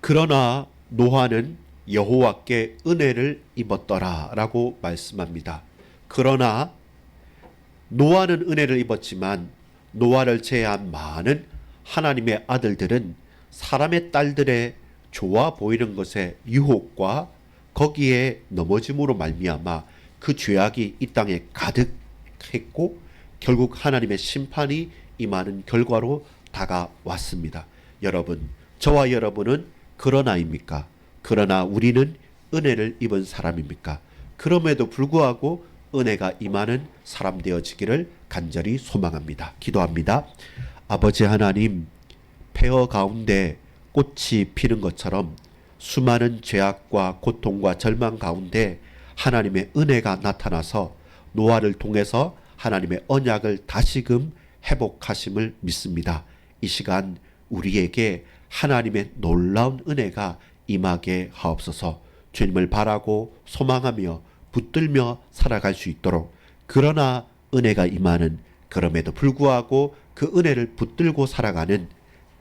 그러나 노아는 여호와께 은혜를 입었더라 라고 말씀합니다. 그러나 노아는 은혜를 입었지만 노아를 제외한 많은 하나님의 아들들은 사람의 딸들의 좋아 보이는 것의 유혹과 거기에 넘어짐으로 말미암아 그 죄악이 이 땅에 가득했고 결국 하나님의 심판이 임하는 결과로 다가왔습니다. 여러분, 저와 여러분은 그러나입니까? 그러나 우리는 은혜를 입은 사람입니까? 그럼에도 불구하고 은혜가 임하는 사람 되어지기를 간절히 소망합니다. 기도합니다. 아버지 하나님, 폐허 가운데 꽃이 피는 것처럼 수많은 죄악과 고통과 절망 가운데 하나님의 은혜가 나타나서 노아를 통해서 하나님의 언약을 다시금 회복하심을 믿습니다. 이 시간 우리에게 하나님의 놀라운 은혜가 임하게 하옵소서. 주님을 바라고 소망하며 붙들며 살아갈 수 있도록, 그러나 은혜가 임하는, 그럼에도 불구하고 그 은혜를 붙들고 살아가는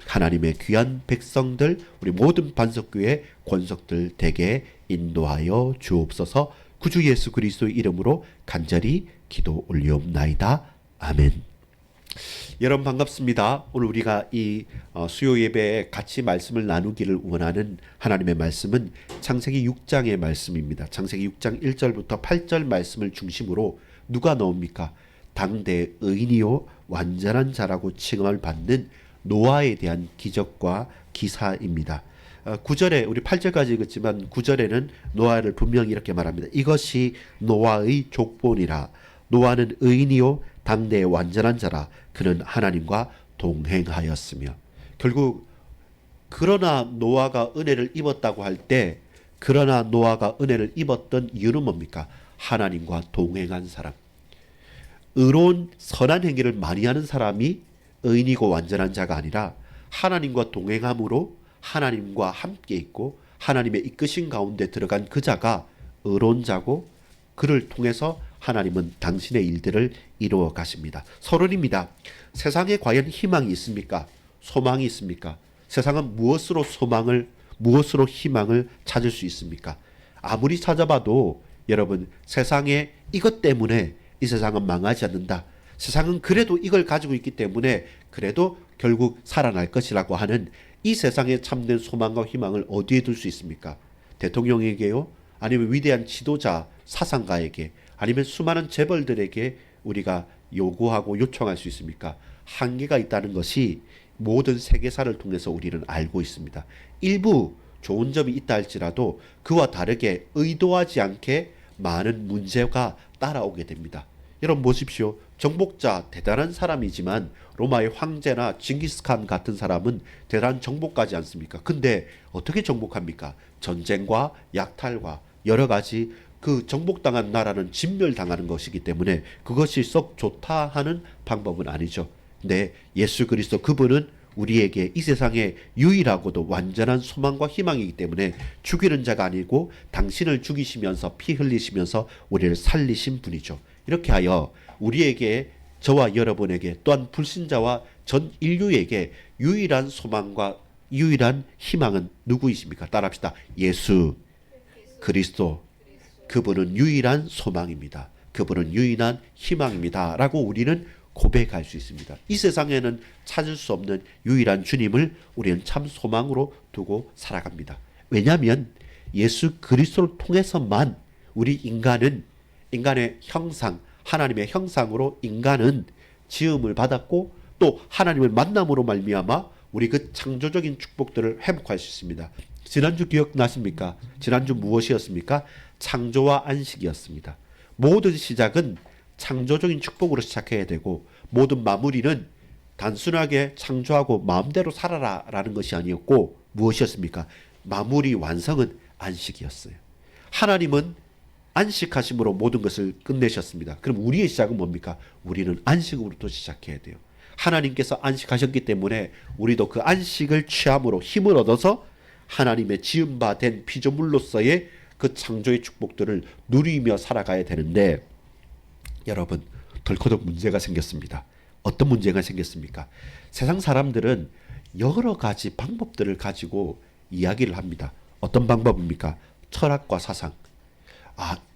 하나님의 귀한 백성들, 우리 모든 반석교회 권속들 되게 인도하여 주옵소서. 구주 예수 그리스도의 이름으로 간절히 기도 올리옵나이다. 아멘. 여러분 반갑습니다. 오늘 우리가 이 수요 예배에 같이 말씀을 나누기를 원하는 하나님의 말씀은 창세기 6장의 말씀입니다. 창세기 6장 1절부터 8절 말씀을 중심으로 누가 나옵니까? 당대 의인이요 완전한 자라고 칭함을 받는 노아에 대한 기적과 기사입니다. 9절에 우리 8절까지 읽었지만 9절에는 노아를 분명히 이렇게 말합니다. 이것이 노아의 족본이라. 노아는 의인이요 당대의 완전한 자라. 그는 하나님과 동행하였으며. 결국 그러나 노아가 은혜를 입었다고 할 때, 그러나 노아가 은혜를 입었던 이유는 뭡니까? 하나님과 동행한 사람. 의로운 선한 행위를 많이 하는 사람이 의인이고 완전한 자가 아니라 하나님과 동행함으로 하나님과 함께 있고 하나님의 이끄신 가운데 들어간 그 자가 의로운 자고, 그를 통해서 하나님은 당신의 일들을 이루어 가십니다. 서론입니다. 세상에 과연 희망이 있습니까? 소망이 있습니까? 세상은 무엇으로 소망을, 무엇으로 희망을 찾을 수 있습니까? 아무리 찾아봐도 여러분, 세상에 이것 때문에 이 세상은 망하지 않는다, 세상은 그래도 이걸 가지고 있기 때문에 그래도 결국 살아날 것이라고 하는 이 세상에 참된 소망과 희망을 어디에 둘 수 있습니까? 대통령에게요? 아니면 위대한 지도자, 사상가에게, 아니면 수많은 재벌들에게 우리가 요구하고 요청할 수 있습니까? 한계가 있다는 것이 모든 세계사를 통해서 우리는 알고 있습니다. 일부 좋은 점이 있다 할지라도 그와 다르게 의도하지 않게 많은 문제가 따라오게 됩니다. 여러분 보십시오. 정복자 대단한 사람이지만 로마의 황제나 징기스칸 같은 사람은 대단한 정복가지 않습니까? 근데 어떻게 정복합니까? 전쟁과 약탈과 여러 가지, 그 정복당한 나라는 진멸당하는 것이기 때문에 그것이 썩 좋다 하는 방법은 아니죠. 근데 예수 그리스도 그분은 우리에게 이 세상에 유일하고도 완전한 소망과 희망이기 때문에 죽이는 자가 아니고 당신을 죽이시면서 피 흘리시면서 우리를 살리신 분이죠. 이렇게 하여 우리에게, 저와 여러분에게, 또한 불신자와 전 인류에게 유일한 소망과 유일한 희망은 누구이십니까? 따라합시다. 예수 그리스도. 그분은 유일한 소망입니다. 그분은 유일한 희망입니다. 라고 우리는 고백할 수 있습니다. 이 세상에는 찾을 수 없는 유일한 주님을 우리는 참 소망으로 두고 살아갑니다. 왜냐하면 예수 그리스도를 통해서만 우리 인간은, 인간의 형상, 하나님의 형상으로 인간은 지음을 받았고 또 하나님을 만남으로 말미암아 우리 그 창조적인 축복들을 회복할 수 있습니다. 지난주 기억나십니까? 지난주 무엇이었습니까? 창조와 안식이었습니다. 모든 시작은 창조적인 축복으로 시작해야 되고, 모든 마무리는 단순하게 창조하고 마음대로 살아라 라는 것이 아니었고, 무엇이었습니까? 마무리 완성은 안식이었어요. 하나님은 안식하심으로 모든 것을 끝내셨습니다. 그럼 우리의 시작은 뭡니까? 우리는 안식으로부터 시작해야 돼요. 하나님께서 안식하셨기 때문에 우리도 그 안식을 취함으로 힘을 얻어서 하나님의 지은 바 된 피조물로서의 그 창조의 축복들을 누리며 살아가야 되는데, 여러분 덜커덕 문제가 생겼습니다. 어떤 문제가 생겼습니까? 세상 사람들은 여러 가지 방법들을 가지고 이야기를 합니다. 어떤 방법입니까? 철학과 사상.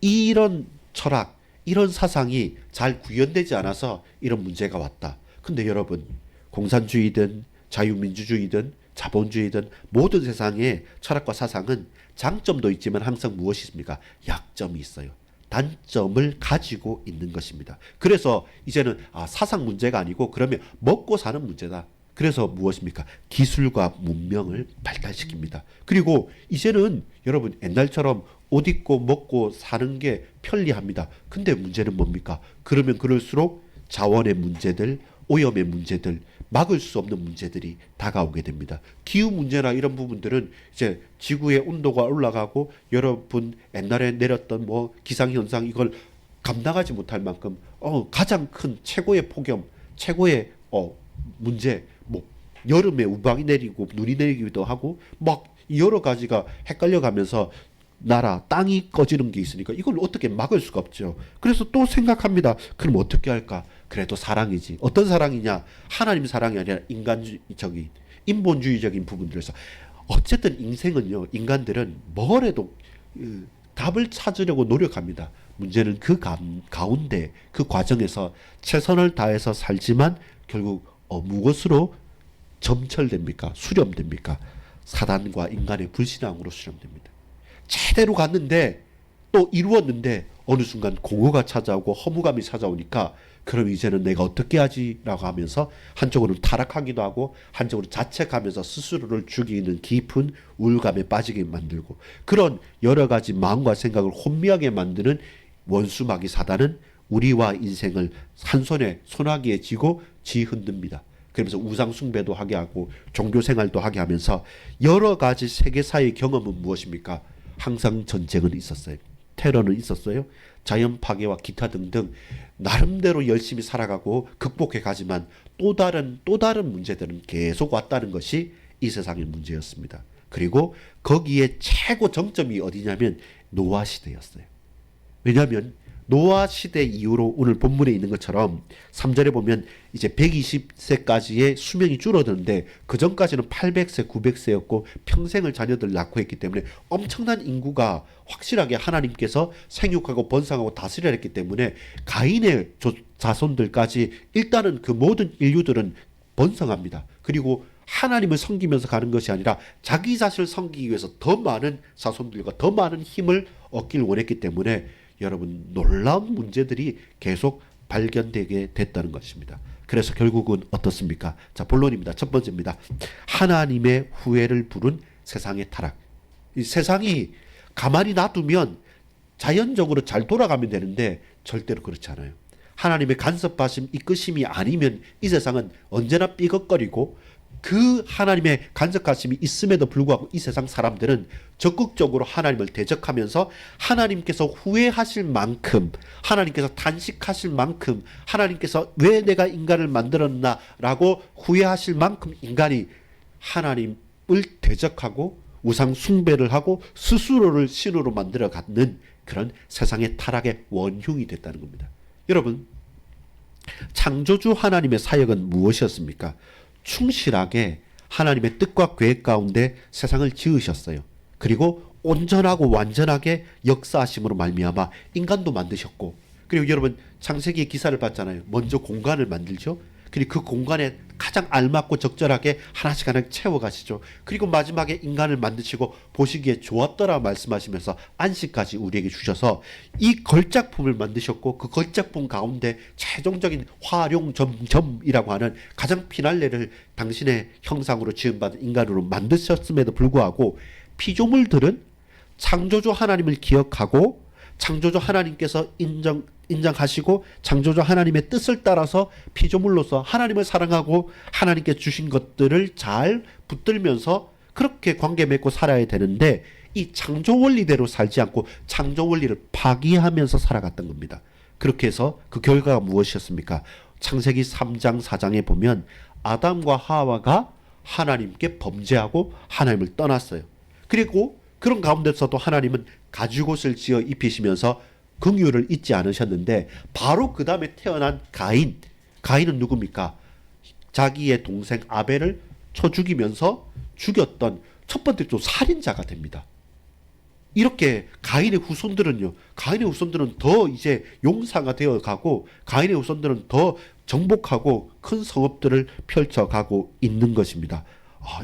이런 철학, 이런 사상이 잘 구현되지 않아서 이런 문제가 왔다. 근데 여러분, 공산주의든 자유민주주의든 자본주의든 모든 세상의 철학과 사상은 장점도 있지만 항상 무엇이 있습니까? 약점이 있어요. 단점을 가지고 있는 것입니다. 그래서 이제는 사상 문제가 아니고 그러면 먹고 사는 문제다. 그래서 무엇입니까? 기술과 문명을 발달시킵니다. 그리고 이제는 여러분 옛날처럼 옷 입고 먹고 사는 게 편리합니다. 근데 문제는 뭡니까? 그러면 그럴수록 자원의 문제들, 오염의 문제들, 막을 수 없는 문제들이 다가오게 됩니다. 기후 문제나 이런 부분들은 이제 지구의 온도가 올라가고 여러분 옛날에 내렸던 뭐 기상 현상 이걸 감당하지 못할 만큼 가장 큰 최고의 폭염, 최고의 문제, 뭐 여름에 우박이 내리고 눈이 내리기도 하고 막 여러 가지가 헷갈려 가면서 나라 땅이 꺼지는 게 있으니까 이걸 어떻게 막을 수가 없죠. 그래서 또 생각합니다. 그럼 어떻게 할까? 그래도 사랑이지. 어떤 사랑이냐? 하나님 사랑이 아니라 인간적인 인본주의적인 부분들에서 어쨌든 인생은요. 인간들은 뭘 해도 답을 찾으려고 노력합니다. 문제는 그 가운데 그 과정에서 최선을 다해서 살지만 결국 무엇으로 점철됩니까? 수렴됩니까? 사단과 인간의 불신앙으로 수렴됩니다. 제대로 갔는데 또 이루었는데 어느 순간 공허가 찾아오고 허무감이 찾아오니까 그럼 이제는 내가 어떻게 하지라고 하면서 한쪽으로는 타락하기도 하고 한쪽으로 자책하면서 스스로를 죽이는 깊은 우울감에 빠지게 만들고 그런 여러 가지 마음과 생각을 혼미하게 만드는 원수마귀 사단은 우리와 인생을 한 손에 소나기에 쥐고 쥐 흔듭니다. 그러면서 우상 숭배도 하게 하고 종교 생활도 하게 하면서 여러 가지 세계사의 경험은 무엇입니까? 항상 전쟁은 있었어요. 테러는 있었어요. 자연 파괴와 기타 등등 나름대로 열심히 살아가고 극복해 가지만 또 다른 문제들은 계속 왔다는 것이 이 세상의 문제였습니다. 그리고 거기에 최고 정점이 어디냐면 노아 시대였어요. 왜냐하면 노아 시대 이후로 오늘 본문에 있는 것처럼 3절에 보면 이제 120세까지의 수명이 줄어드는데 그 전까지는 800세, 900세였고 평생을 자녀들 낳고 했기 때문에 엄청난 인구가 확실하게 하나님께서 생육하고 번성하고 다스려야 했기 때문에 가인의 자손들까지 일단은 그 모든 인류들은 번성합니다. 그리고 하나님을 섬기면서 가는 것이 아니라 자기 자신을 섬기기 위해서 더 많은 자손들과 더 많은 힘을 얻길 원했기 때문에 여러분 놀라운 문제들이 계속 발견되게 됐다는 것입니다. 그래서 결국은 어떻습니까? 자, 본론입니다. 첫 번째입니다. 하나님의 후회를 부른 세상의 타락. 이 세상이 가만히 놔두면 자연적으로 잘 돌아가면 되는데 절대로 그렇지 않아요. 하나님의 간섭하심, 이끄심이 아니면 이 세상은 언제나 삐걱거리고 그 하나님의 간섭하심이 있음에도 불구하고 이 세상 사람들은 적극적으로 하나님을 대적하면서 하나님께서 후회하실 만큼 하나님께서 단식하실 만큼 하나님께서 왜 내가 인간을 만들었나라고 후회하실 만큼 인간이 하나님을 대적하고 우상 숭배를 하고 스스로를 신으로 만들어 갖는 그런 세상의 타락의 원흉이 됐다는 겁니다. 여러분, 창조주 하나님의 사역은 무엇이었습니까? 충실하게 하나님의 뜻과 계획 가운데 세상을 지으셨어요. 그리고 온전하고 완전하게 역사하심으로 말미암아 인간도 만드셨고, 그리고 여러분 창세기의 기사를 봤잖아요. 먼저 공간을 만들죠. 그리고 그 공간에 가장 알맞고 적절하게 하나씩 채워가시죠. 그리고 마지막에 인간을 만드시고 보시기에 좋았더라 말씀하시면서 안식까지 우리에게 주셔서 이 걸작품을 만드셨고 그 걸작품 가운데 최종적인 화룡점점이라고 하는 가장 피날레를 당신의 형상으로 지음받은 인간으로 만드셨음에도 불구하고 피조물들은 창조주 하나님을 기억하고 창조주 하나님께서 인정하시고 창조주 하나님의 뜻을 따라서 피조물로서 하나님을 사랑하고 하나님께 주신 것들을 잘 붙들면서 그렇게 관계 맺고 살아야 되는데 이 창조 원리대로 살지 않고 창조 원리를 파기하면서 살아갔던 겁니다. 그렇게 해서 그 결과가 무엇이었습니까? 창세기 3장 4장에 보면 아담과 하와가 하나님께 범죄하고 하나님을 떠났어요. 그리고 그런 가운데서도 하나님은 가죽옷을 지어 입히시면서 긍휼을 잊지 않으셨는데 바로 그 다음에 태어난 가인은 누굽니까? 자기의 동생 아벨을 쳐 죽이면서 죽였던 첫 번째 또 살인자가 됩니다. 이렇게 가인의 후손들은 더 이제 용사가 되어 가고, 가인의 후손들은 더 정복하고 큰 성읍들을 펼쳐가고 있는 것입니다.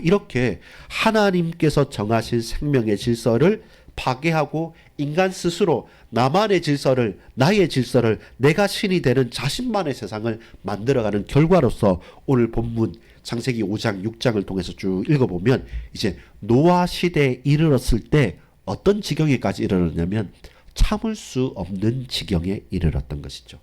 이렇게 하나님께서 정하신 생명의 질서를 파괴하고 인간 스스로 나만의 질서를, 나의 질서를, 내가 신이 되는 자신만의 세상을 만들어가는 결과로서 오늘 본문 창세기 5장 6장을 통해서 쭉 읽어보면 이제 노아 시대에 이르렀을 때 어떤 지경에까지 이르렀냐면 참을 수 없는 지경에 이르렀던 것이죠.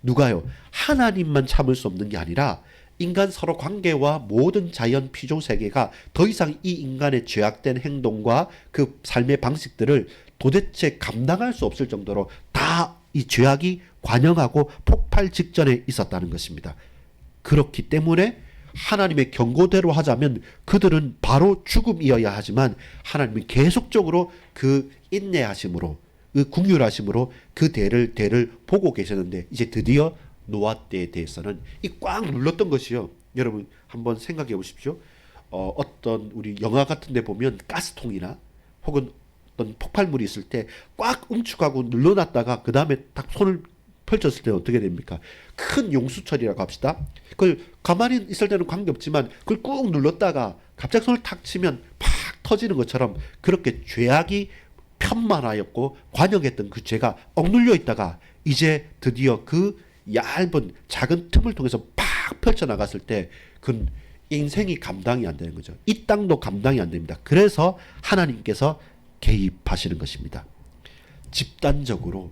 누가요? 하나님만 참을 수 없는 게 아니라 인간 서로 관계와 모든 자연 피조 세계가 더 이상 이 인간의 죄악된 행동과 그 삶의 방식들을 도대체 감당할 수 없을 정도로 다 이 죄악이 관영하고 폭발 직전에 있었다는 것입니다. 그렇기 때문에 하나님의 경고대로 하자면 그들은 바로 죽음이어야 하지만 하나님은 계속적으로 그 인내하심으로, 그 긍휼하심으로 그 대를 보고 계셨는데 이제 드디어 노아 때에 대해서는 이 꽉 눌렀던 것이요. 여러분 한번 생각해 보십시오. 어떤 우리 영화 같은 데 보면 가스통이나 혹은 어떤 폭발물이 있을 때 꽉 응축하고 눌러놨다가 그 다음에 딱 손을 펼쳤을 때 어떻게 됩니까? 큰 용수철이라고 합시다. 그걸 가만히 있을 때는 관계없지만 그걸 꾹 눌렀다가 갑자기 손을 탁 치면 팍 터지는 것처럼 그렇게 죄악이 편만하였고 관영했던 그 죄가 억눌려 있다가 이제 드디어 그 얇은 작은 틈을 통해서 팍 펼쳐나갔을 때 그건 인생이 감당이 안 되는 거죠. 이 땅도 감당이 안 됩니다. 그래서 하나님께서 개입하시는 것입니다. 집단적으로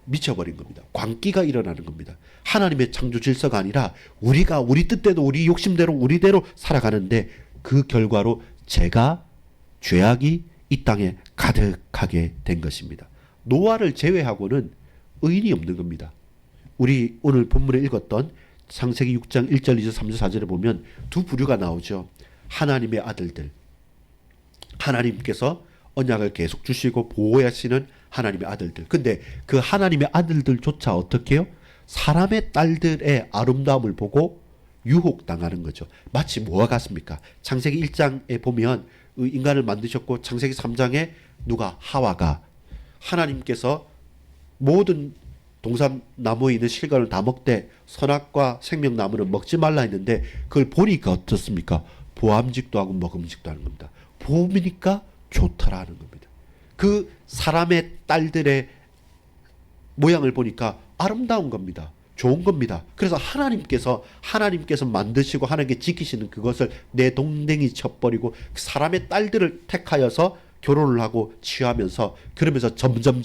미쳐버린 겁니다. 광기가 일어나는 겁니다. 하나님의 창조 질서가 아니라 우리가 우리 뜻대로 우리 욕심대로 우리대로 살아가는데 그 결과로 죄악이 이 땅에 가득하게 된 것입니다. 노아를 제외하고는 의인이 없는 겁니다. 우리 오늘 본문에 읽었던 창세기 6장 1절, 2절, 3절, 4절에 보면 두 부류가 나오죠. 하나님의 아들들. 하나님께서 언약을 계속 주시고 보호하시는 하나님의 아들들. 근데 그 하나님의 아들들조차 어떻게 해요? 사람의 딸들의 아름다움을 보고 유혹당하는 거죠. 마치 뭐와 같습니까? 창세기 1장에 보면 인간을 만드셨고 창세기 3장에 누가? 하와가 하나님께서 모든 동산나무에 있는 실과를 다 먹되 선악과 생명나무는 먹지 말라 했는데 그걸 보니까 어떻습니까? 보암직도 하고 먹음직도 하는 겁니다. 보니까 좋더라는 겁니다. 그 사람의 딸들의 모양을 보니까 아름다운 겁니다. 좋은 겁니다. 그래서 하나님께서 만드시고 하나님께 지키시는 그것을 내 동댕이 쳐버리고 사람의 딸들을 택하여서 결혼을 하고 취하면서 그러면서 점점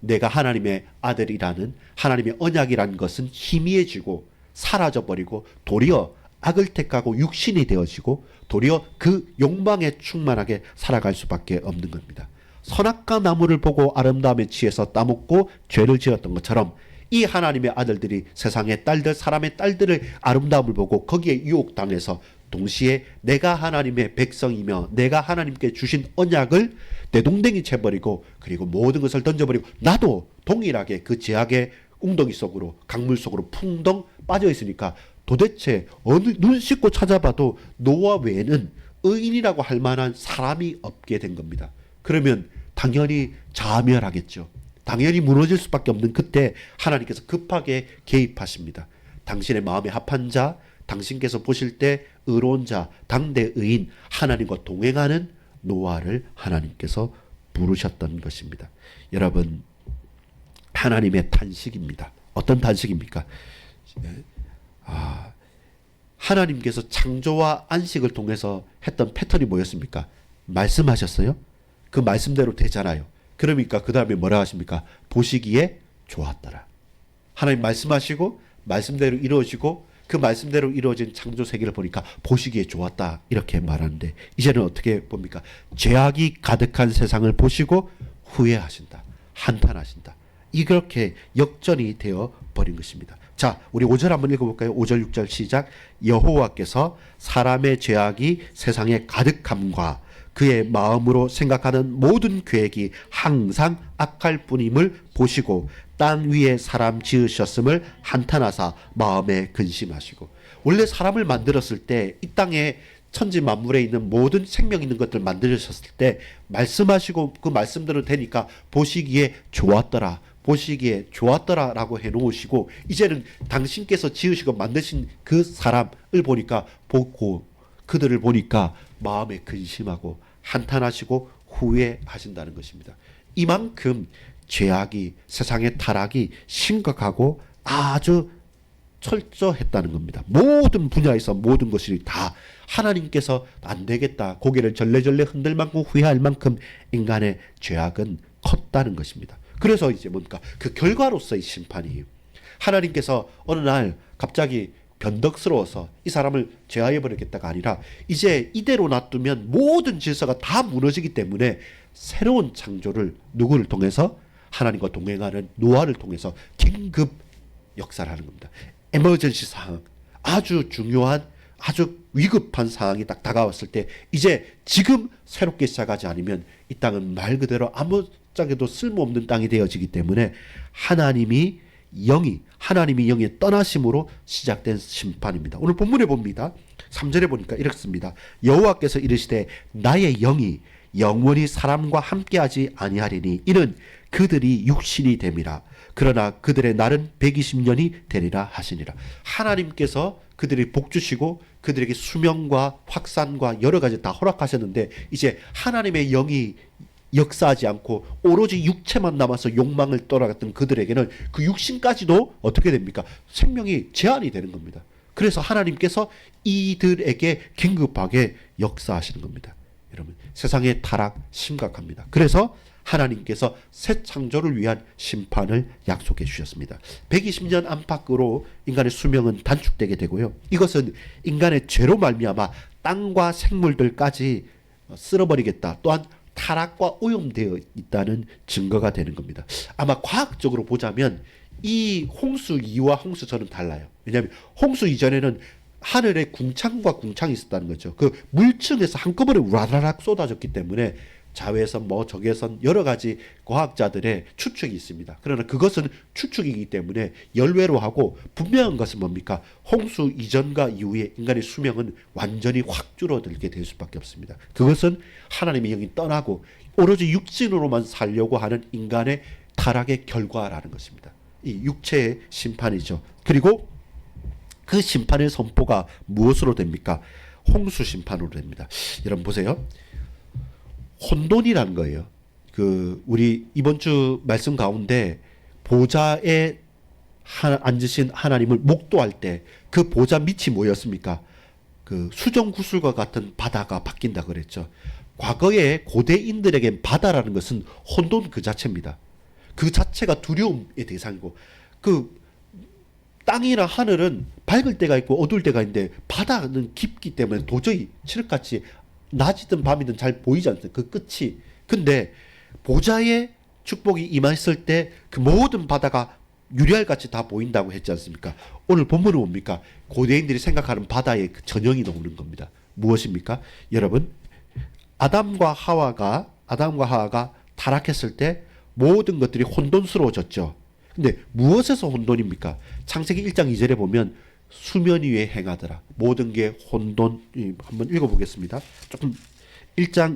내가 하나님의 아들이라는 하나님의 언약이라는 것은 희미해지고 사라져버리고 도리어 악을 택하고 육신이 되어지고 도리어 그 욕망에 충만하게 살아갈 수밖에 없는 겁니다. 선악과 나무를 보고 아름다움에 취해서 따먹고 죄를 지었던 것처럼 이 하나님의 아들들이 세상의 딸들, 사람의 딸들의 아름다움을 보고 거기에 유혹당해서 동시에 내가 하나님의 백성이며 내가 하나님께 주신 언약을 내동댕이 채버리고 그리고 모든 것을 던져버리고 나도 동일하게 그 죄악의 웅덩이 속으로 강물 속으로 풍덩 빠져 있으니까 도대체 어느 눈 씻고 찾아봐도 노아 외에는 의인이라고 할 만한 사람이 없게 된 겁니다. 그러면 당연히 자멸하겠죠. 당연히 무너질 수밖에 없는 그때 하나님께서 급하게 개입하십니다. 당신의 마음에 합한 자, 당신께서 보실 때 의로운 자, 당대 의인, 하나님과 동행하는 노아를 하나님께서 부르셨던 것입니다. 여러분, 하나님의 탄식입니다. 어떤 탄식입니까? 하나님께서 창조와 안식을 통해서 했던 패턴이 뭐였습니까? 말씀하셨어요. 그 말씀대로 되잖아요. 그러니까 그 다음에 뭐라 하십니까? 보시기에 좋았더라. 하나님 말씀하시고 말씀대로 이루어지고 그 말씀대로 이루어진 창조 세계를 보니까 보시기에 좋았다 이렇게 말하는데 이제는 어떻게 봅니까? 죄악이 가득한 세상을 보시고 후회하신다. 한탄하신다. 이렇게 역전이 되어 버린 것입니다. 자, 우리 5절 한번 읽어볼까요? 5절 6절 시작. 여호와께서 사람의 죄악이 세상에 가득함과 그의 마음으로 생각하는 모든 계획이 항상 악할 뿐임을 보시고 땅 위에 사람 지으셨음을 한탄하사 마음에 근심하시고. 원래 사람을 만들었을 때 이 땅에 천지 만물에 있는 모든 생명 있는 것들 만드셨을 때 말씀하시고 그 말씀대로 되니까 보시기에 좋았더라. 보시기에 좋았더라라고 해놓으시고 이제는 당신께서 지으시고 만드신 그 사람을 보니까 보고 그들을 보니까 마음에 근심하고 한탄하시고 후회하신다는 것입니다. 이만큼 죄악이 세상의 타락이 심각하고 아주 철저했다는 겁니다. 모든 분야에서 모든 것이 다 하나님께서 안 되겠다 고개를 절레절레 흔들 만큼 후회할 만큼 인간의 죄악은 컸다는 것입니다. 그래서 이제 뭡니까? 그 결과로서의 심판이에요. 하나님께서 어느 날 갑자기 변덕스러워서 이 사람을 제하해 버리겠다가 아니라 이제 이대로 놔두면 모든 질서가 다 무너지기 때문에 새로운 창조를 누구를 통해서 하나님과 동행하는 노아를 통해서 긴급 역사를 하는 겁니다. 에머전시 상황, 아주 중요한 아주 위급한 상황이 딱 다가왔을 때 이제 지금 새롭게 시작하지 않으면 이 땅은 말 그대로 아무짝에도 쓸모없는 땅이 되어지기 때문에 하나님이 영의 떠나심으로 시작된 심판입니다. 오늘 본문에 봅니다. 3절에 보니까 이렇습니다. 여호와께서 이르시되 나의 영이 영원히 사람과 함께하지 아니하리니 이는 그들이 육신이 됨이라. 그러나 그들의 날은 120년이 되리라 하시니라. 하나님께서 그들이 복 주시고 그들에게 수명과 확산과 여러 가지 다 허락하셨는데 이제 하나님의 영이 역사하지 않고 오로지 육체만 남아서 욕망을 떠나갔던 그들에게는 그 육신까지도 어떻게 됩니까? 생명이 제한이 되는 겁니다. 그래서 하나님께서 이들에게 긴급하게 역사하시는 겁니다. 여러분, 세상의 타락 심각합니다. 그래서 하나님께서 새 창조를 위한 심판을 약속해 주셨습니다. 120년 안팎으로 인간의 수명은 단축되게 되고요. 이것은 인간의 죄로 말미암아 땅과 생물들까지 쓸어버리겠다. 또한 타락과 오염되어 있다는 증거가 되는 겁니다. 아마 과학적으로 보자면 이 홍수 이와 홍수 전은 달라요. 왜냐하면 홍수 이전에는 하늘에 궁창과 궁창이 있었다는 거죠. 그 물층에서 한꺼번에 우라라락 쏟아졌기 때문에 자외선 적외선 여러 가지 과학자들의 추측이 있습니다. 그러나 그것은 추측이기 때문에 열외로 하고 분명한 것은 뭡니까? 홍수 이전과 이후에 인간의 수명은 완전히 확 줄어들게 될 수밖에 없습니다. 그것은 하나님의 영이 떠나고 오로지 육신으로만 살려고 하는 인간의 타락의 결과라는 것입니다. 이 육체의 심판이죠. 그리고 그 심판의 선포가 무엇으로 됩니까? 홍수 심판으로 됩니다. 여러분 보세요. 혼돈이라는 거예요. 우리 이번 주 말씀 가운데 보좌에 앉으신 하나님을 목도할 때 그 보좌 밑이 뭐였습니까? 그 수정구슬과 같은 바다가 바뀐다 그랬죠. 과거에 고대인들에겐 바다라는 것은 혼돈 그 자체입니다. 그 자체가 두려움의 대상이고 땅이나 하늘은 밝을 때가 있고 어두울 때가 있는데 바다는 깊기 때문에 도저히 칠흑같이 낮이든 밤이든 잘 보이지 않습니다. 그 끝이. 근데 보좌의 축복이 임했을 때 그 모든 바다가 유리알같이 다 보인다고 했지 않습니까? 오늘 본문은 뭡니까? 고대인들이 생각하는 바다의 그 전형이 나오는 겁니다. 무엇입니까? 여러분, 아담과 하와가 타락했을 때 모든 것들이 혼돈스러워졌죠. 근데 무엇에서 혼돈입니까? 창세기 1장 2절에 보면 수면 위에 행하더라. 모든 게 혼돈. 한번 읽어보겠습니다. 조금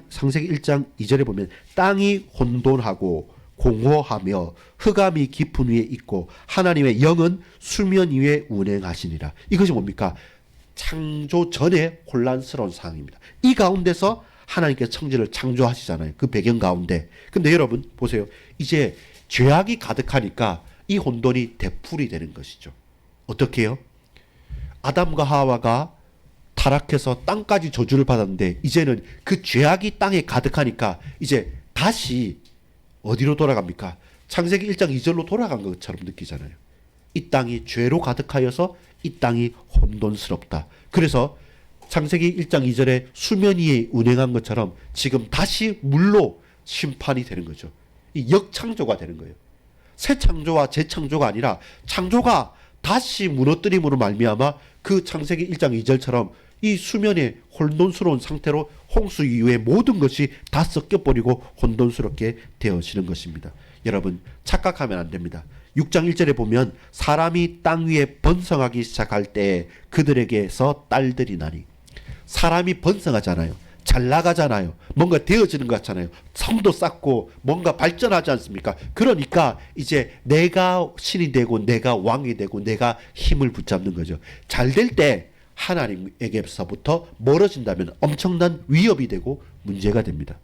창세기 1장 2절에 보면 땅이 혼돈하고 공허하며 흑암이 깊은 위에 있고 하나님의 영은 수면 위에 운행하시니라. 이것이 뭡니까? 창조 전에 혼란스러운 상황입니다. 이 가운데서 하나님께서 천지를 창조하시잖아요. 그 배경 가운데. 근데 여러분 보세요. 이제 죄악이 가득하니까 이 혼돈이 되풀이 되는 것이죠. 어떻게 해요? 아담과 하와가 타락해서 땅까지 저주를 받았는데 이제는 그 죄악이 땅에 가득하니까 이제 다시 어디로 돌아갑니까? 창세기 1장 2절로 돌아간 것처럼 느끼잖아요. 이 땅이 죄로 가득하여서 이 땅이 혼돈스럽다. 그래서 창세기 1장 2절에 수면 위에 운행한 것처럼 지금 다시 물로 심판이 되는 거죠. 이 역창조가 되는 거예요. 새 창조와 재창조가 아니라 창조가 다시 무너뜨림으로 말미암아 그 창세기 1장 2절처럼 이 수면의 혼돈스러운 상태로 홍수 이후에 모든 것이 다 섞여버리고 혼돈스럽게 되어지는 것입니다. 여러분 착각하면 안 됩니다. 6장 1절에 보면 사람이 땅 위에 번성하기 시작할 때 그들에게서 딸들이 나니 사람이 번성하잖아요. 잘 나가잖아요. 뭔가 되어지는 것 같잖아요. 성도 쌓고 뭔가 발전하지 않습니까? 그러니까 이제 내가 신이 되고 내가 왕이 되고 내가 힘을 붙잡는 거죠. 잘 될 때 하나님에게서부터 멀어진다면 엄청난 위협이 되고 문제가 됩니다.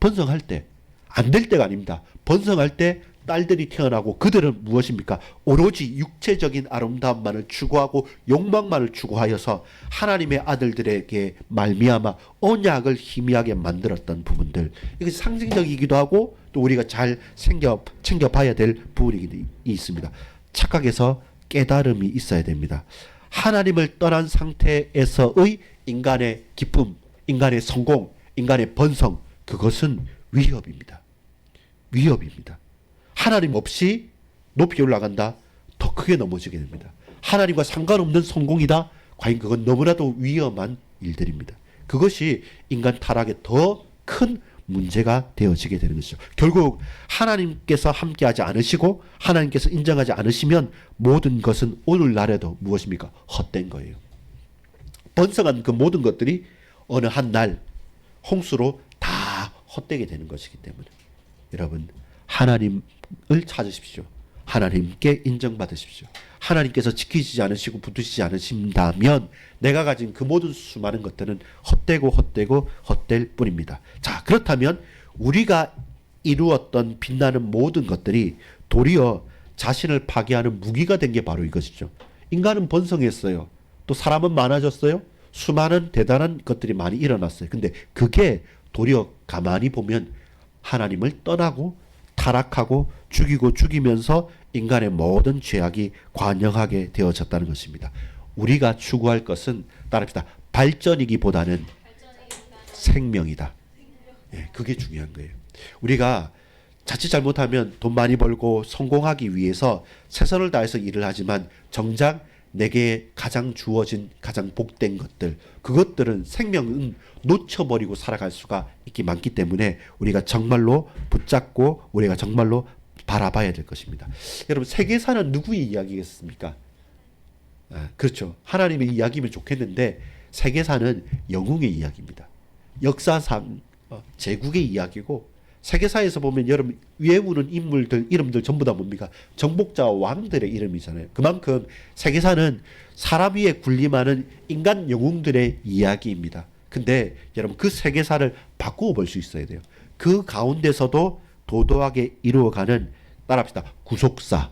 번성할 때, 안 될 때가 아닙니다. 번성할 때 딸들이 태어나고 그들은 무엇입니까? 오로지 육체적인 아름다움만을 추구하고 욕망만을 추구하여서 하나님의 아들들에게 말미암아 언약을 희미하게 만들었던 부분들, 이것이 상징적이기도 하고 또 우리가 잘 챙겨봐야 될 부분이 있습니다. 착각에서 깨달음이 있어야 됩니다. 하나님을 떠난 상태에서의 인간의 기쁨, 인간의 성공, 인간의 번성, 그것은 위협입니다. 위협입니다. 하나님 없이 높이 올라간다, 더 크게 넘어지게 됩니다. 하나님과 상관없는 성공이다, 과연 그건 너무나도 위험한 일들입니다. 그것이 인간 타락의 더 큰 문제가 되어지게 되는 것이죠. 결국 하나님께서 함께하지 않으시고 하나님께서 인정하지 않으시면 모든 것은 오늘날에도 무엇입니까? 헛된 거예요. 번성한 그 모든 것들이 어느 한 날 홍수로 다 헛되게 되는 것이기 때문에 여러분, 하나님을 찾으십시오. 하나님께 인정받으십시오. 하나님께서 지키시지 않으시고 붙드시지 않으신다면 내가 가진 그 모든 수많은 것들은 헛되고 헛될 뿐입니다. 자, 그렇다면 우리가 이루었던 빛나는 모든 것들이 도리어 자신을 파괴하는 무기가 된 게 바로 이것이죠. 인간은 번성했어요. 또 사람은 많아졌어요. 수많은 대단한 것들이 많이 일어났어요. 근데 그게 도리어 가만히 보면 하나님을 떠나고 타락하고 죽이고 죽이면서 인간의 모든 죄악이 관영하게 되어졌다는 것입니다. 우리가 추구할 것은 따릅시다. 발전이기보다는 생명이다. 예, 그게 중요한 거예요. 우리가 자칫 잘못하면 돈 많이 벌고 성공하기 위해서 최선을 다해서 일을 하지만 정작 내게 가장 주어진 가장 복된 것들, 그것들은 생명은 놓쳐버리고 살아갈 수가 있기 많기 때문에 우리가 정말로 붙잡고 우리가 정말로 바라봐야 될 것입니다. 여러분, 세계사는 누구의 이야기겠습니까? 그렇죠. 하나님의 이야기면 좋겠는데 세계사는 영웅의 이야기입니다. 역사상 제국의 이야기고, 세계사에서 보면 여러분 외우는 인물들 이름들 전부 다 뭡니까? 정복자와 왕들의 이름이잖아요. 그만큼 세계사는 사람 위에 군림하는 인간 영웅들의 이야기입니다. 근데 여러분, 그 세계사를 바꾸어 볼 수 있어야 돼요. 그 가운데서도 도도하게 이루어가는, 따라합시다, 구속사.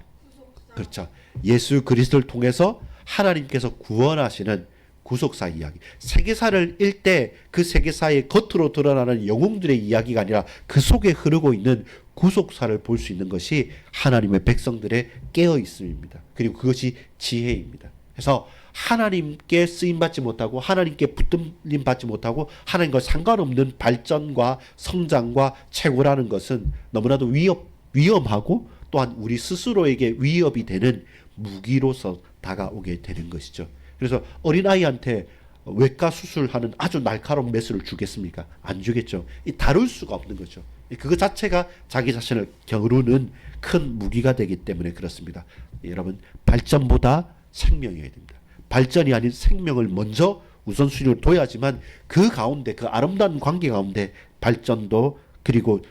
그렇죠. 예수 그리스도를 통해서 하나님께서 구원하시는 구속사 이야기. 세계사를 읽 때 그 세계사의 겉으로 드러나는 영웅들의 이야기가 아니라 그 속에 흐르고 있는 구속사를 볼 수 있는 것이 하나님의 백성들의 깨어 있음입니다. 그리고 그것이 지혜입니다. 그래서 하나님께 쓰임받지 못하고 하나님께 붙들림 받지 못하고 하나님과 상관없는 발전과 성장과 최고라는 것은 너무나도 위험하고 또한 우리 스스로에게 위협이 되는 무기로서 다가오게 되는 것이죠. 그래서 어린아이한테 외과 수술하는 아주 날카로운 메스를 주겠습니까? 안 주겠죠. 다룰 수가 없는 거죠. 그거 자체가 자기 자신을 겨루는 큰 무기가 되기 때문에 그렇습니다. 여러분, 발전보다 생명이어야 됩니다. 발전이 아닌 생명을 먼저 우선순위로 둬야지만 그 가운데, 그 아름다운 관계 가운데 발전도, 그리고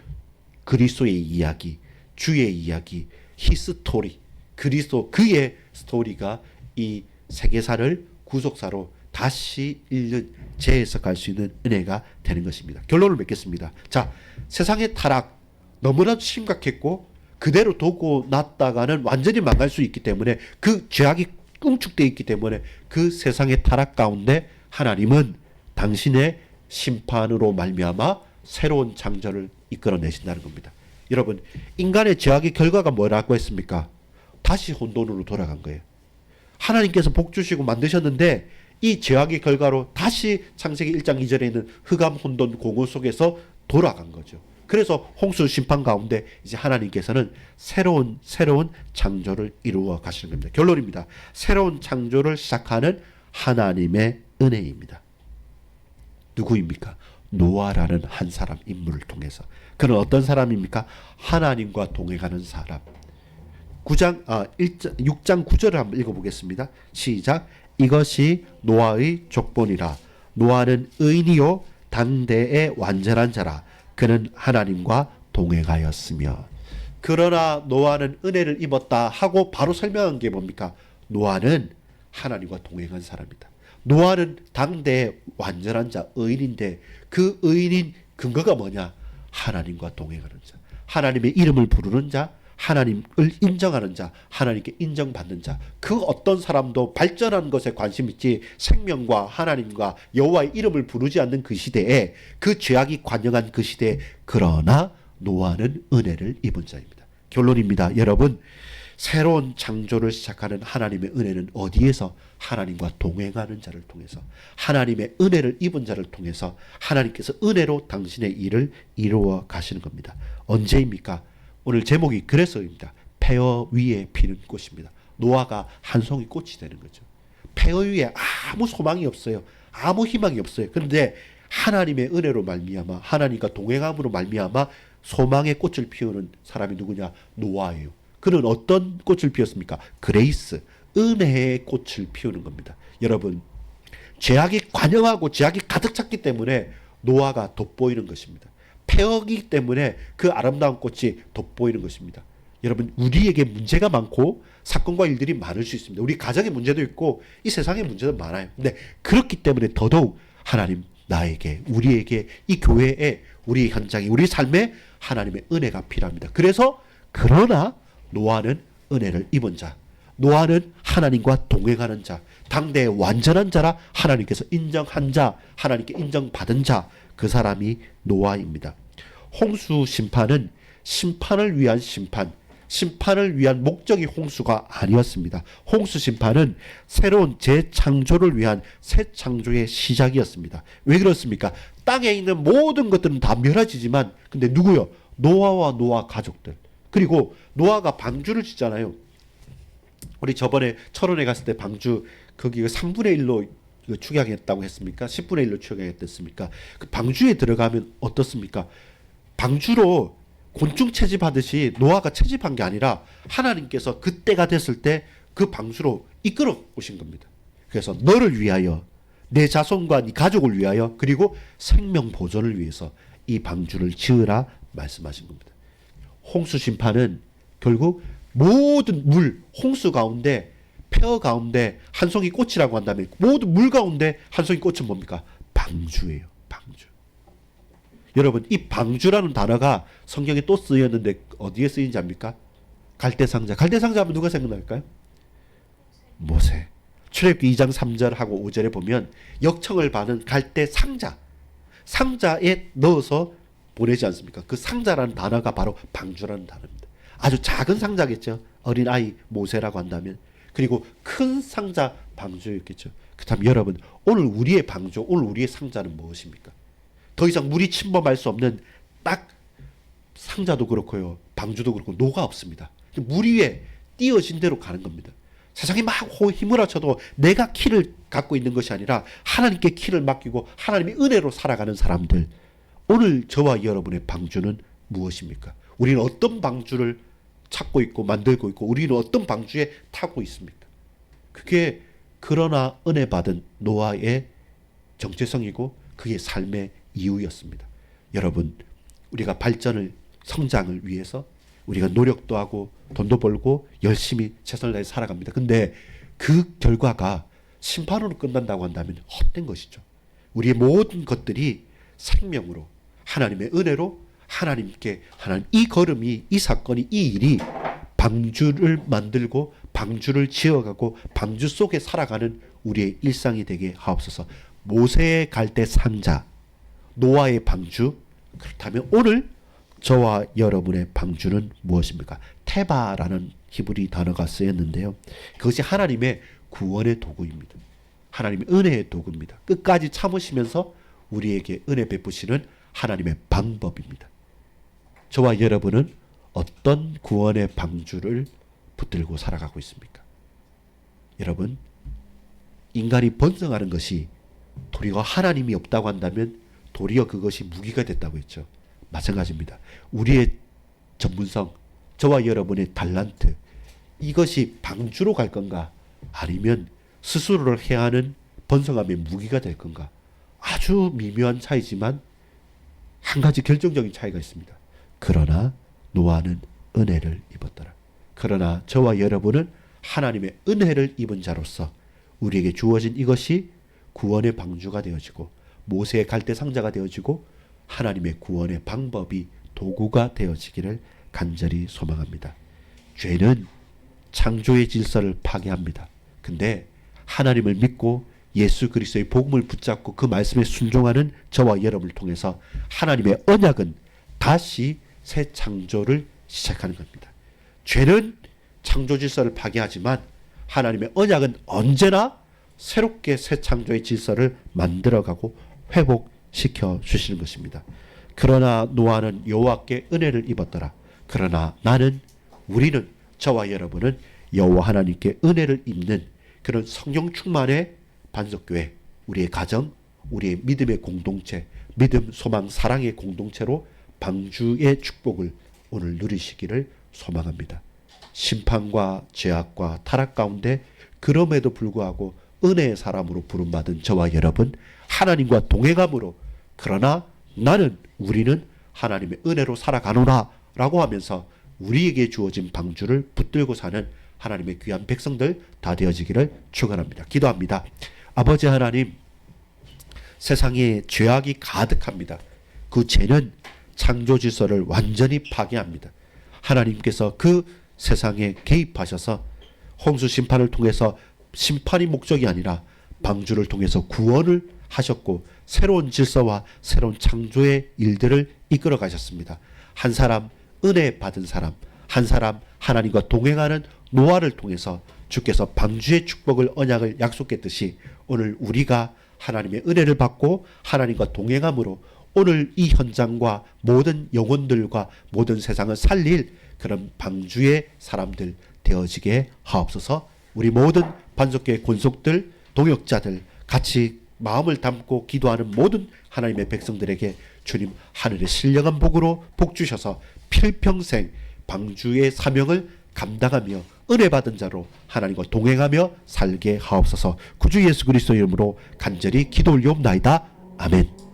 그리스도의 이야기, 주의 이야기, 히스토리, 그리스도 그의 스토리가 이 세계사를 구속사로 다시 읽는, 재해석할 수 있는 은혜가 되는 것입니다. 결론을 맺겠습니다. 자, 세상의 타락 너무나도 심각했고 그대로 두고 놨다가는 완전히 망할 수 있기 때문에, 그 죄악이 응축되어 있기 때문에 그 세상의 타락 가운데 하나님은 당신의 심판으로 말미암아 새로운 창조를 이끌어내신다는 겁니다. 여러분, 인간의 죄악의 결과가 뭐라고 했습니까? 다시 혼돈으로 돌아간 거예요. 하나님께서 복 주시고 만드셨는데 이 죄악의 결과로 다시 창세기 1장 2절에 있는 흑암 혼돈 공허 속에서 돌아간 거죠. 그래서 홍수 심판 가운데 이제 하나님께서는 새로운 창조를 이루어 가시는 겁니다. 결론입니다. 새로운 창조를 시작하는 하나님의 은혜입니다. 누구입니까? 노아라는 한 사람 인물을 통해서. 그는 어떤 사람입니까? 하나님과 동행하는 사람. 6장 9절을 한번 읽어보겠습니다. 시작. 이것이 노아의 족본이라. 노아는 의인이요 당대의 완전한 자라. 그는 하나님과 동행하였으며. 그러나 노아는 은혜를 입었다 하고 바로 설명한 게 뭡니까? 노아는 하나님과 동행한 사람이다. 노아는 당대의 완전한 자, 의인인데 그 의인인 근거가 뭐냐? 하나님과 동행하는 자, 하나님의 이름을 부르는 자, 하나님을 인정하는 자, 하나님께 인정받는 자. 그 어떤 사람도 발전하는 것에 관심 있지 생명과 하나님과 여호와의 이름을 부르지 않는 그 시대에, 그 죄악이 관영한 그 시대에, 그러나 노아는 은혜를 입은 자입니다. 결론입니다. 여러분, 새로운 창조를 시작하는 하나님의 은혜는 어디에서? 하나님과 동행하는 자를 통해서, 하나님의 은혜를 입은 자를 통해서 하나님께서 은혜로 당신의 일을 이루어 가시는 겁니다. 언제입니까? 오늘 제목이 그래서입니다. 폐허 위에 피는 꽃입니다. 노아가 한 송이 꽃이 되는 거죠. 폐허 위에 아무 소망이 없어요. 아무 희망이 없어요. 그런데 하나님의 은혜로 말미암아, 하나님과 동행함으로 말미암아 소망의 꽃을 피우는 사람이 누구냐? 노아예요. 그는 어떤 꽃을 피웠습니까? 그레이스, 은혜의 꽃을 피우는 겁니다. 여러분, 죄악이 관영하고 죄악이 가득 찼기 때문에 노아가 돋보이는 것입니다. 폐허기 때문에 그 아름다운 꽃이 돋보이는 것입니다. 여러분, 우리에게 문제가 많고 사건과 일들이 많을 수 있습니다. 우리 가정의 문제도 있고 이 세상의 문제도 많아요. 근데 그렇기 때문에 더더욱 하나님, 나에게, 우리에게, 이 교회에, 우리 현장에, 우리 삶에 하나님의 은혜가 필요합니다. 그래서 그러나 노아는 은혜를 입은 자, 노아는 하나님과 동행하는 자, 당대의 완전한 자라 하나님께서 인정한 자, 하나님께 인정받은 자, 그 사람이 노아입니다. 홍수 심판은 심판을 위한 심판, 심판을 위한 목적이 홍수가 아니었습니다. 홍수 심판은 새로운 재창조를 위한 새 창조의 시작이었습니다. 왜 그렇습니까? 땅에 있는 모든 것들은 다 멸해지지만, 근데 누구요? 노아와 노아 가족들. 그리고 노아가 방주를 짓잖아요. 우리 저번에 철원에 갔을 때 방주 거기 3분의 1로 축약했다고 했습니까? 10분의 1로 축약했습니까? 그 방주에 들어가면 어떻습니까? 방주로 곤충 채집하듯이 노아가 채집한 게 아니라 하나님께서 그때가 됐을 때 그 방주로 이끌어 오신 겁니다. 그래서 너를 위하여, 내 자손과 네 가족을 위하여, 그리고 생명 보존을 위해서 이 방주를 지으라 말씀하신 겁니다. 홍수 심판은 결국 모든 물, 홍수 가운데, 폐허 가운데 한 송이 꽃이라고 한다면 모든 물 가운데 한 송이 꽃은 뭡니까? 방주예요. 방주. 여러분, 이 방주라는 단어가 성경에 또 쓰였는데 어디에 쓰인지 압니까? 갈대상자. 갈대상자 하면 누가 생각날까요? 모세. 출애굽기 2장 3절하고 5절에 보면 역청을 받은 갈대상자, 상자에 넣어서 보내지 않습니까? 그 상자라는 단어가 바로 방주라는 단어입니다. 아주 작은 상자겠죠. 어린아이 모세라고 한다면. 그리고 큰 상자 방주였겠죠. 그렇다면 여러분, 오늘 우리의 방주, 오늘 우리의 상자는 무엇입니까? 더 이상 물이 침범할 수 없는 딱 상자도 그렇고요, 방주도 그렇고 노가 없습니다. 물 위에 띄어진 대로 가는 겁니다. 세상이 막 휘몰아쳐도 내가 키를 갖고 있는 것이 아니라 하나님께 키를 맡기고 하나님의 은혜로 살아가는 사람들. 오늘 저와 여러분의 방주는 무엇입니까? 우리는 어떤 방주를 찾고 있고 만들고 있고 우리는 어떤 방주에 타고 있습니까? 그게 그러나 은혜 받은 노아의 정체성이고 그의 삶의 이유였습니다. 여러분, 우리가 발전을, 성장을 위해서 우리가 노력도 하고 돈도 벌고 열심히 최선을 다해 살아갑니다. 근데 그 결과가 심판으로 끝난다고 한다면 헛된 것이죠. 우리의 모든 것들이 생명으로, 하나님의 은혜로, 하나님께, 하나님, 이 걸음이, 이 사건이, 이 일이 방주를 만들고 방주를 지어가고 방주 속에 살아가는 우리의 일상이 되게 하옵소서. 모세의 갈대 상자, 노아의 방주. 그렇다면 오늘 저와 여러분의 방주는 무엇입니까? 테바라는 히브리 단어가 쓰였는데요. 그것이 하나님의 구원의 도구입니다. 하나님의 은혜의 도구입니다. 끝까지 참으시면서 우리에게 은혜 베푸시는 하나님의 방법입니다. 저와 여러분은 어떤 구원의 방주를 붙들고 살아가고 있습니까? 여러분, 인간이 번성하는 것이 도리어 하나님이 없다고 한다면 도리어 그것이 무기가 됐다고 했죠. 마찬가지입니다. 우리의 전문성, 저와 여러분의 달란트, 이것이 방주로 갈 건가? 아니면 스스로를 해하는 번성함의 무기가 될 건가? 아주 미묘한 차이지만 한 가지 결정적인 차이가 있습니다. 그러나 노아는 은혜를 입었더라. 그러나 저와 여러분은 하나님의 은혜를 입은 자로서 우리에게 주어진 이것이 구원의 방주가 되어지고 모세의 갈대 상자가 되어지고 하나님의 구원의 방법이 도구가 되어지기를 간절히 소망합니다. 죄는 창조의 질서를 파괴합니다. 근데 하나님을 믿고 예수 그리스도의 복음을 붙잡고 그 말씀에 순종하는 저와 여러분을 통해서 하나님의 언약은 다시 새 창조를 시작하는 겁니다. 죄는 창조 질서를 파괴하지만 하나님의 언약은 언제나 새롭게 새 창조의 질서를 만들어가고 회복시켜 주시는 것입니다. 그러나 노아는 여호와께 은혜를 입었더라. 그러나 우리는 저와 여러분은 여호와 하나님께 은혜를 입는 그런 성령 충만의 반석교회, 우리의 가정, 우리의 믿음의 공동체, 믿음, 소망, 사랑의 공동체로 방주의 축복을 오늘 누리시기를 소망합니다. 심판과 죄악과 타락 가운데 그럼에도 불구하고 은혜의 사람으로 부름받은 저와 여러분, 하나님과 동행함으로 그러나 우리는 하나님의 은혜로 살아가노라 라고 하면서 우리에게 주어진 방주를 붙들고 사는 하나님의 귀한 백성들 다 되어지기를 축원합니다. 기도합니다. 아버지 하나님, 세상에 죄악이 가득합니다. 그 죄는 창조 질서를 완전히 파괴합니다. 하나님께서 그 세상에 개입하셔서 홍수 심판을 통해서 심판이 목적이 아니라 방주를 통해서 구원을 하셨고 새로운 질서와 새로운 창조의 일들을 이끌어 가셨습니다. 한 사람, 은혜 받은 사람, 한 사람 하나님과 동행하는 노아를 통해서 주께서 방주의 축복을 언약을 약속했듯이 오늘 우리가 하나님의 은혜를 받고 하나님과 동행함으로 오늘 이 현장과 모든 영혼들과 모든 세상을 살릴 그런 방주의 사람들 되어지게 하옵소서. 우리 모든 반석교회 권속들, 동역자들 같이 마음을 담고 기도하는 모든 하나님의 백성들에게 주님 하늘의 신령한 복으로 복 주셔서 필평생 방주의 사명을 감당하며 은혜 받은 자로 하나님과 동행하며 살게 하옵소서. 구주 예수 그리스도 이름으로 간절히 기도 올리옵나이다. 아멘.